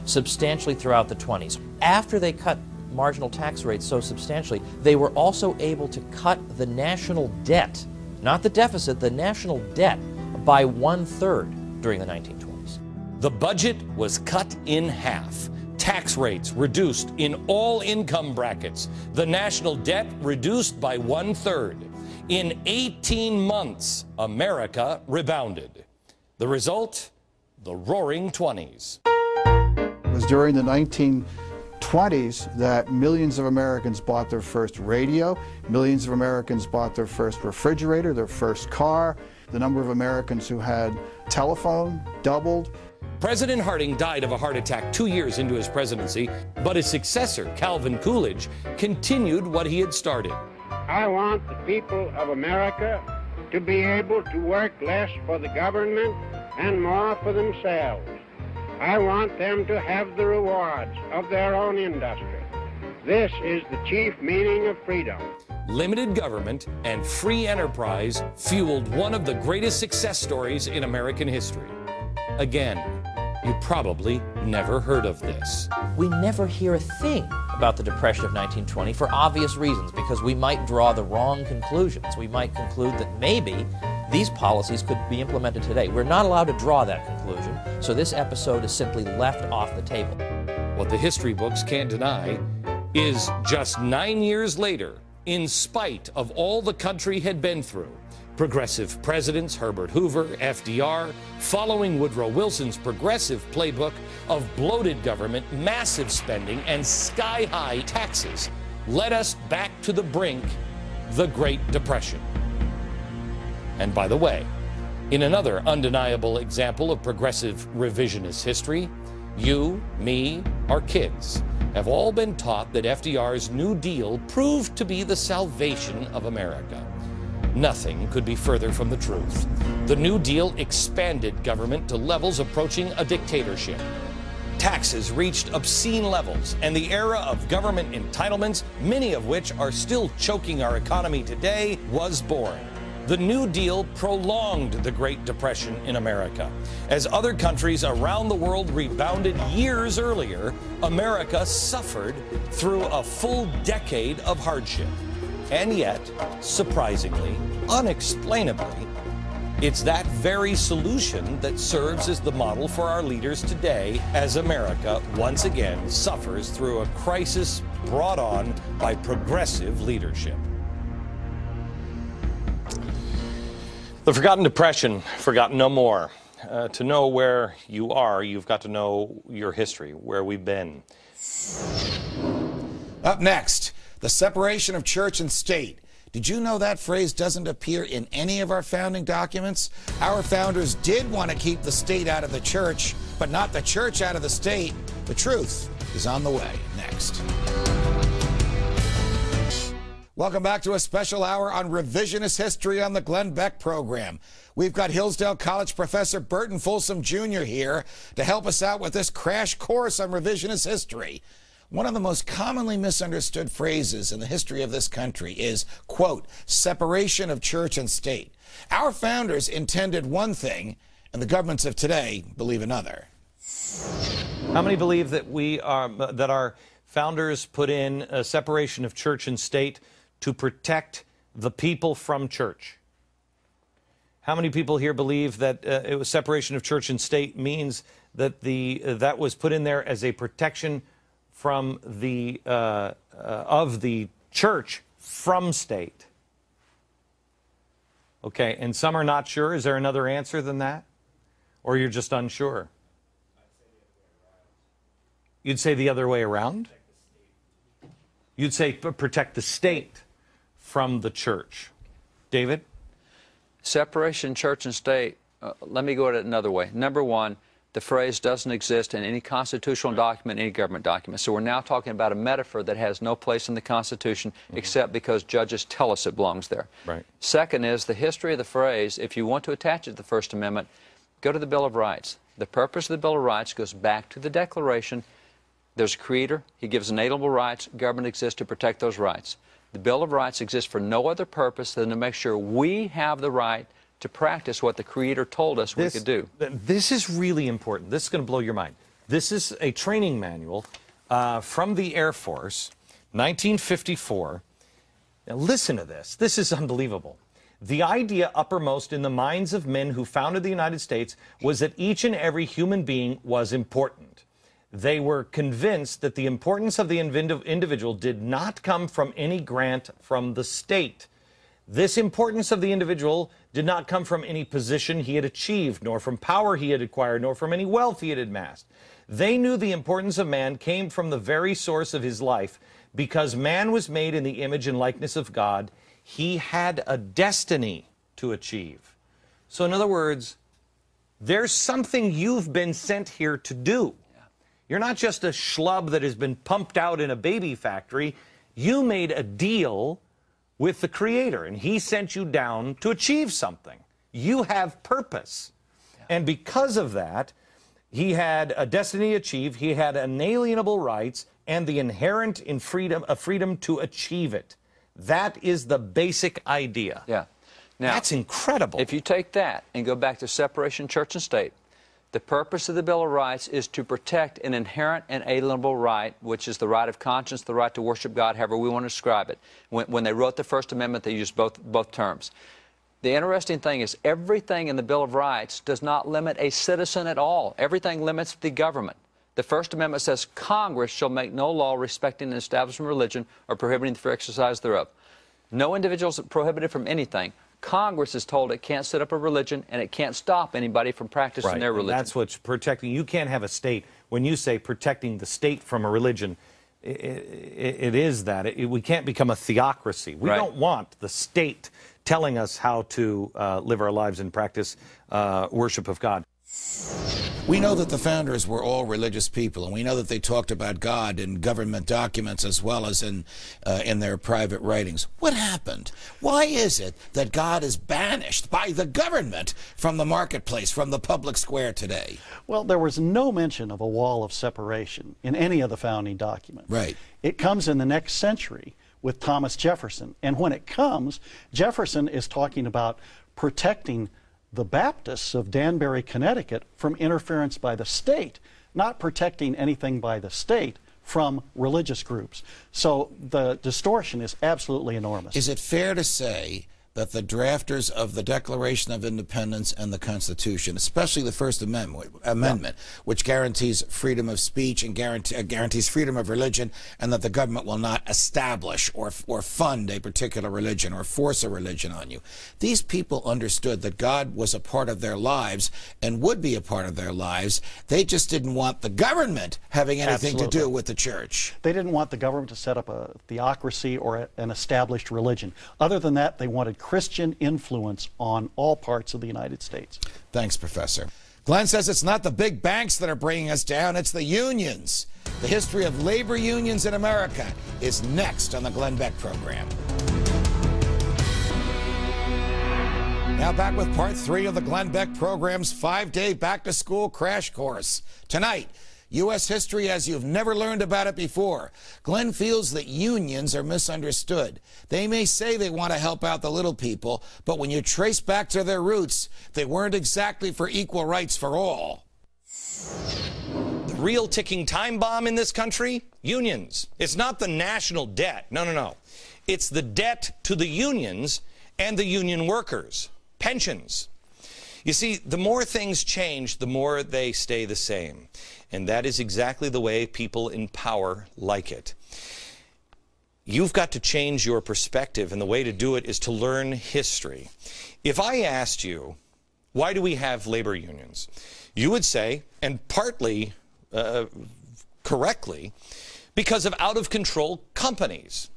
substantially throughout the 20s. After they cut marginal tax rates so substantially, they were also able to cut the national debt, not the deficit, the national debt, by 1/3 during the 1920s. The budget was cut in half. Tax rates reduced in all income brackets. The national debt reduced by 1/3. In 18 months, America rebounded. The result? The Roaring '20s. It was during the 1920s that millions of Americans bought their first radio, millions of Americans bought their first refrigerator, their first car. The number of Americans who had telephone doubled. President Harding died of a heart attack 2 years into his presidency, but his successor, Calvin Coolidge, continued what he had started. I want the people of America to be able to work less for the government and more for themselves. I want them to have the rewards of their own industry. This is the chief meaning of freedom. Limited government and free enterprise fueled one of the greatest success stories in American history. Again, you probably never heard of this. We never hear a thing about the Depression of 1920 for obvious reasons, because we might draw the wrong conclusions. We might conclude that maybe these policies could be implemented today. We're not allowed to draw that conclusion, so this episode is simply left off the table. What the history books can't deny is just 9 years later, in spite of all the country had been through, progressive presidents, Herbert Hoover, FDR, following Woodrow Wilson's progressive playbook of bloated government, massive spending, and sky-high taxes, led us back to the brink, the Great Depression. And by the way, in another undeniable example of progressive revisionist history, you, me, our kids have all been taught that FDR's New Deal proved to be the salvation of America. Nothing could be further from the truth. The New Deal expanded government to levels approaching a dictatorship. Taxes reached obscene levels, and the era of government entitlements, many of which are still choking our economy today, was born. The New Deal prolonged the Great Depression in America. As other countries around the world rebounded years earlier, America suffered through a full decade of hardship. And yet, surprisingly, unexplainably, it's that very solution that serves as the model for our leaders today as America once again suffers through a crisis brought on by progressive leadership. The Forgotten Depression, forgotten no more. To know where you are, you've got to know your history, where we've been. Up next, the separation of church and state. Did you know that phrase doesn't appear in any of our founding documents? Our founders did want to keep the state out of the church, but not the church out of the state. The truth is on the way. Next. Welcome back to a special hour on revisionist history on the Glenn Beck program. We've got Hillsdale College professor Burton Folsom Jr. here to help us out with this crash course on revisionist history. One of the most commonly misunderstood phrases in the history of this country is, quote, separation of church and state. Our founders intended one thing, and the governments of today believe another. How many believe that that our founders put in a separation of church and state to protect the people from church? How many people here believe that it was separation of church and state means that that was put in there as a protection from of the church from state? Okay, and some are not sure. Is there another answer than that? Or you're just unsure? You'd say the other way around? You'd say protect the state from the church. David? Separation church and state, let me go at it another way. Number one, the phrase doesn't exist in any constitutional document, any government document. So we're now talking about a metaphor that has no place in the Constitution except because judges tell us it belongs there. Right. Second is the history of the phrase. If you want to attach it to the First Amendment, go to the Bill of Rights. The purpose of the Bill of Rights goes back to the Declaration. There's a creator. He gives inalienable rights. Government exists to protect those rights. The Bill of Rights exists for no other purpose than to make sure we have the right to practice what the Creator told us we could do. This is really important. This is going to blow your mind. This is a training manual from the Air Force, 1954. Now listen to this. This is unbelievable. The idea uppermost in the minds of men who founded the United States was that each and every human being was important. They were convinced that the importance of the individual did not come from any grant from the state. This importance of the individual did not come from any position he had achieved, nor from power he had acquired, nor from any wealth he had amassed. They knew the importance of man came from the very source of his life. Because man was made in the image and likeness of God, he had a destiny to achieve. So in other words, there's something you've been sent here to do. You're not just a schlub that has been pumped out in a baby factory. You made a deal with the Creator, and he sent you down to achieve something. You have purpose. And because of that, he had a destiny to achieve, he had inalienable rights, and the inherent in freedom to achieve it. That is the basic idea. Yeah. Now, that's incredible. If you take that and go back to separation church and state, the purpose of the Bill of Rights is to protect an inherent and alienable right, which is the right of conscience, the right to worship God, however we want to describe it. When they wrote the First Amendment, they used both terms. The interesting thing is everything in the Bill of Rights does not limit a citizen at all. Everything limits the government. The First Amendment says Congress shall make no law respecting an establishment of religion or prohibiting the free exercise thereof. No individual is prohibited from anything. Congress is told it can't set up a religion and it can't stop anybody from practicing their religion. That's what's protecting. You can't have a state. When you say protecting the state from a religion, it is that. We can't become a theocracy. We don't want the state telling us how to live our lives and practice worship of God. We know that the founders were all religious people, and we know that they talked about God in government documents as well as in their private writings. What happened? Why is it that God is banished by the government from the marketplace, from the public square today? Well, there was no mention of a wall of separation in any of the founding documents. Right. It comes in the next century with Thomas Jefferson. And when it comes, Jefferson is talking about protecting the Baptists of Danbury, Connecticut from interference by the state, not protecting anything by the state from religious groups. So the distortion is absolutely enormous. Is it fair to say that the drafters of the Declaration of Independence and the Constitution, especially the First Amendment, which guarantees freedom of speech and guarantees freedom of religion, and that the government will not establish or fund a particular religion or force a religion on you, these people understood that God was a part of their lives and would be a part of their lives. They just didn't want the government having anything to do with the church. They didn't want the government to set up a theocracy or an established religion. Other than that, they wanted Christian influence on all parts of the United States. Thanks, Professor. Glenn says it's not the big banks that are bringing us down, it's the unions. The history of labor unions in America is next on the Glenn Beck program. Now back with part 3 of the Glenn Beck program's 5-day back-to-school crash course. Tonight, U.S. history as you've never learned about it before. Glenn feels that unions are misunderstood. They may say they want to help out the little people, but when you trace back to their roots, they weren't exactly for equal rights for all. The real ticking time bomb in this country? Unions. It's not the national debt. No, no, no. It's the debt to the unions and the union workers. Pensions. You see, the more things change, the more they stay the same. And that is exactly the way people in power like it. You've got to change your perspective, and the way to do it is to learn history. If I asked you, why do we have labor unions? You would say, and partly correctly, because of out-of-control companies.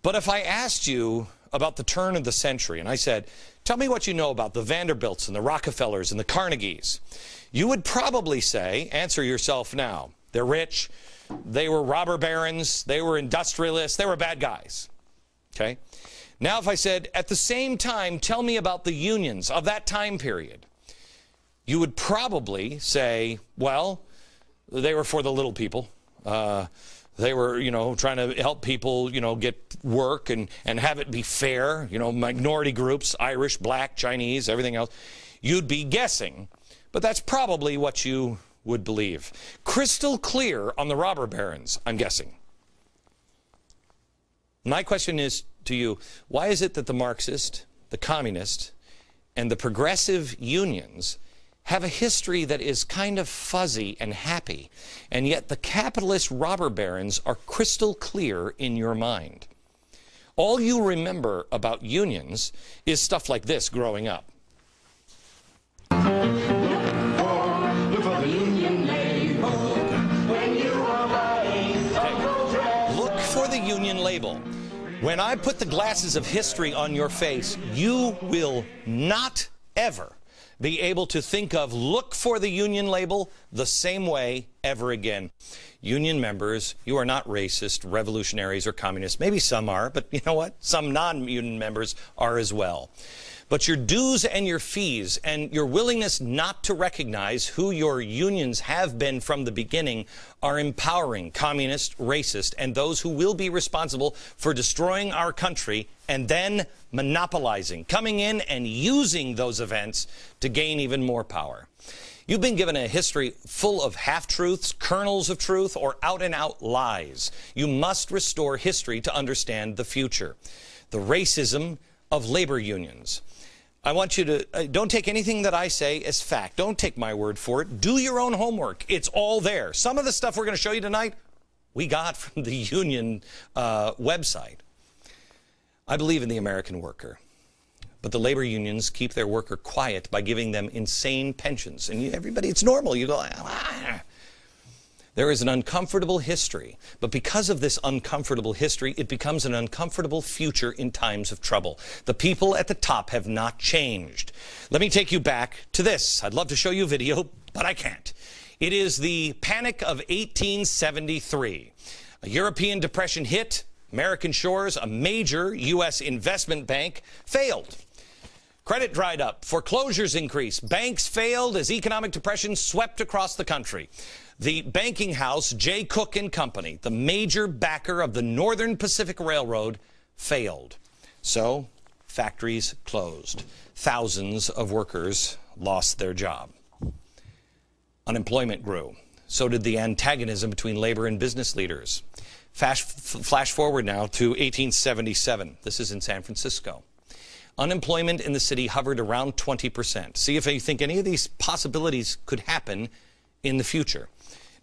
But if I asked you about the turn of the century, and I said, tell me what you know about the Vanderbilts and the Rockefellers and the Carnegies, you would probably say, answer yourself now, they're rich, they were robber barons, they were industrialists, they were bad guys. Okay? Now if I said, at the same time, tell me about the unions of that time period, you would probably say, well, they were for the little people. They were, you know, trying to help people, you know, get work and have it be fair, you know, minority groups, Irish, black, Chinese, everything else. You'd be guessing, but that's probably what you would believe. Crystal clear on the robber barons, I'm guessing. My question is to you, why is it that the Marxist, the communist, and the progressive unions have a history that is kind of fuzzy and happy, and yet the capitalist robber barons are crystal clear in your mind? All you remember about unions is stuff like this growing up. Look for the union label. When I put the glasses of history on your face, you will not ever be able to think of look for the union label the same way ever again. Union members, you are not racist, revolutionaries, or communists. Maybe some are, but you know what? Some non-union members are as well. But your dues and your fees and your willingness not to recognize who your unions have been from the beginning are empowering communist, racist, and those who will be responsible for destroying our country and then monopolizing, coming in and using those events to gain even more power. You've been given a history full of half-truths, kernels of truth, or out-and-out lies. You must restore history to understand the future. The racism of labor unions. I want you to, don't take anything that I say as fact. Don't take my word for it. Do your own homework. It's all there. Some of the stuff we're going to show you tonight, we got from the union website. I believe in the American worker. But the labor unions keep their worker quiet by giving them insane pensions. And everybody, it's normal. You go, ah. There is an uncomfortable history, but because of this uncomfortable history, it becomes an uncomfortable future in times of trouble. The people at the top have not changed. Let me take you back to this. I'd love to show you a video, but I can't. It is the Panic of 1873. A European depression hit American shores. A major U.S. investment bank failed. Credit dried up, foreclosures increased, banks failed as economic depression swept across the country. The banking house, J. Cook & Company, the major backer of the Northern Pacific Railroad, failed. So, factories closed. Thousands of workers lost their job. Unemployment grew. So did the antagonism between labor and business leaders. Flash forward now to 1877. This is in San Francisco. Unemployment in the city hovered around 20%. See if you think any of these possibilities could happen in the future.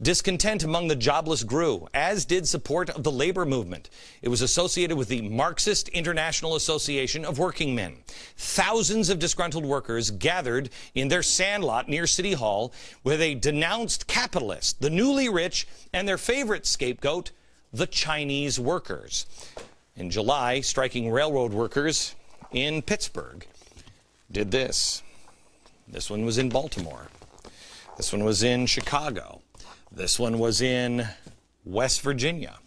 Discontent among the jobless grew, as did support of the labor movement. It was associated with the Marxist International Association of Working Men. Thousands of disgruntled workers gathered in their sandlot near City Hall, where they denounced capitalists, the newly rich, and their favorite scapegoat, the Chinese workers. In July, striking railroad workers in Pittsburgh did this. This one was in Baltimore. This one was in Chicago. This one was in West Virginia.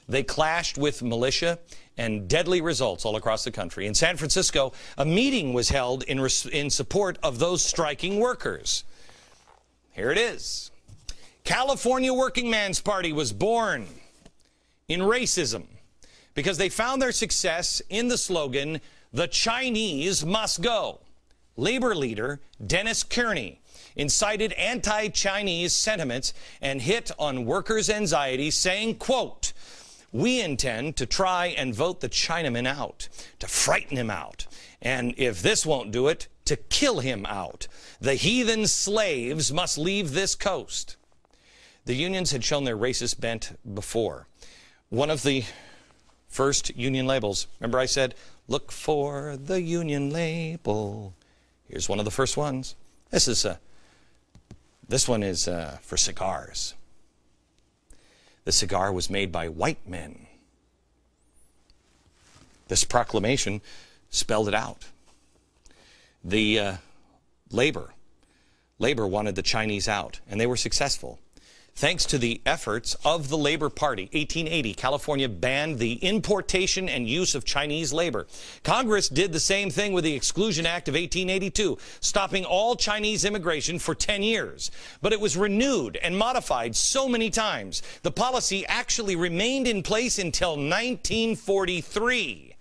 They clashed with militia and deadly results all across the country. In San Francisco, a meeting was held in support of those striking workers. Here it is. California Working Man's Party was born in racism because they found their success in the slogan, "The Chinese must go." Labor leader Dennis Kearney incited anti-Chinese sentiments and hit on workers' anxiety, saying, quote, "We intend to try and vote the Chinaman out, to frighten him out, and if this won't do it, to kill him out. The heathen slaves must leave this coast." The unions had shown their racist bent before. One of the first union labels, remember I said, look for the union label. Here's one of the first ones. This one is for cigars. The cigar was made by white men. This proclamation spelled it out. The labor wanted the Chinese out, and they were successful. Thanks to the efforts of the Labor Party, 1880, California banned the importation and use of Chinese labor. Congress did the same thing with the Exclusion Act of 1882, stopping all Chinese immigration for 10 years. But it was renewed and modified so many times. The policy actually remained in place until 1943.